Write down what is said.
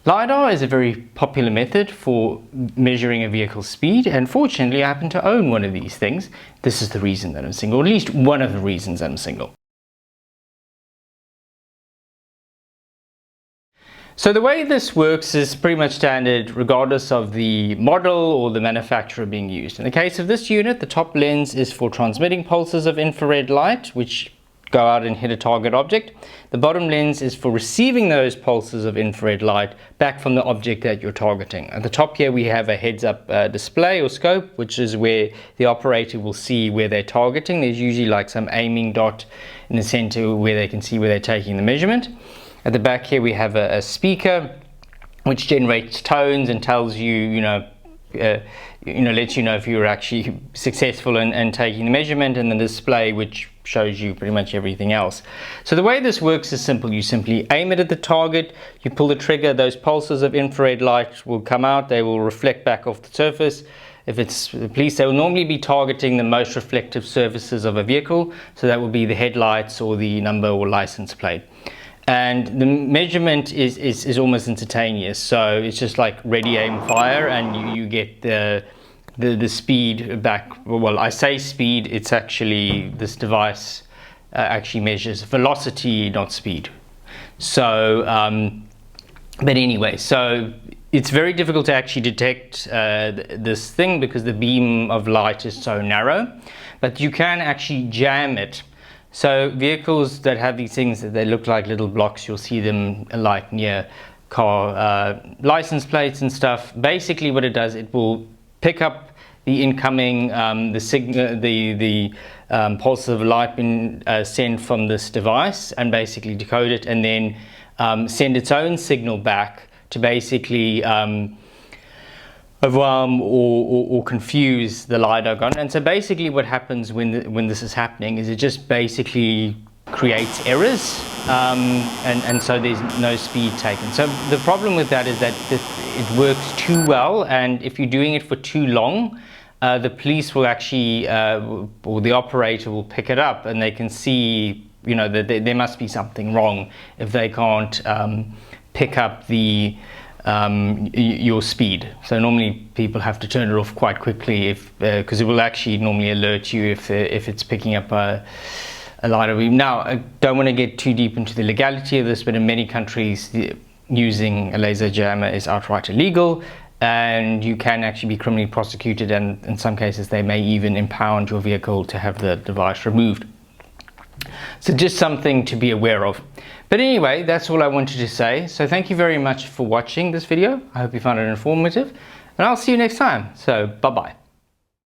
Lidar is a very popular method for measuring a vehicle's speed, and fortunately I happen to own one of these things. This is the reason that I'm single, or at least one of the reasons I'm single. So the way this works is pretty much standard regardless of the model or the manufacturer being used. In the case of this unit, the top lens is for transmitting pulses of infrared light, which go out and hit a target object. The bottom lens is for receiving those pulses of infrared light back from the object that you're targeting. At the top here we have a heads-up display or scope, which is where the operator will see where they're targeting. There's usually like some aiming dot in the center where they can see where they're taking the measurement. At the back here we have a speaker which generates tones and tells you, lets you know if you're actually successful in taking the measurement, and the display which shows you pretty much everything else. So the way this works is simple. You simply aim it at the target, you pull the trigger, those pulses of infrared light will come out, they will reflect back off the surface. If it's the police, they will normally be targeting the most reflective surfaces of a vehicle, so that will be the headlights or the number or license plate. And the measurement is almost instantaneous, so it's just like ready, aim, fire, and you get the speed back. Well, I say speed, it's actually, this device actually measures velocity, not speed. So, but anyway, so it's very difficult to actually detect this thing because the beam of light is so narrow, but you can actually jam it. So vehicles that have these things that they look like little blocks, you'll see them like near car license plates and stuff. Basically what it does, it will pick up the incoming the pulses of light being sent from this device and basically decode it, and then send its own signal back to basically overwhelm or confuse the LiDAR gun. And so basically what happens when this is happening is it just basically creates errors, and so there's no speed taken. So the problem with that is that it works too well, and if you're doing it for too long, the police will actually, or the operator will pick it up, and they can see, that there must be something wrong if they can't pick up your speed. So normally people have to turn it off quite quickly because it will actually normally alert you if it's picking up a LiDAR beam. Now, I don't want to get too deep into the legality of this, but in many countries using a laser jammer is outright illegal, and you can actually be criminally prosecuted, and in some cases they may even impound your vehicle to have the device removed. So just something to be aware of. But anyway, that's all I wanted to say. So thank you very much for watching this video. I hope you found it informative, and I'll see you next time. So bye-bye.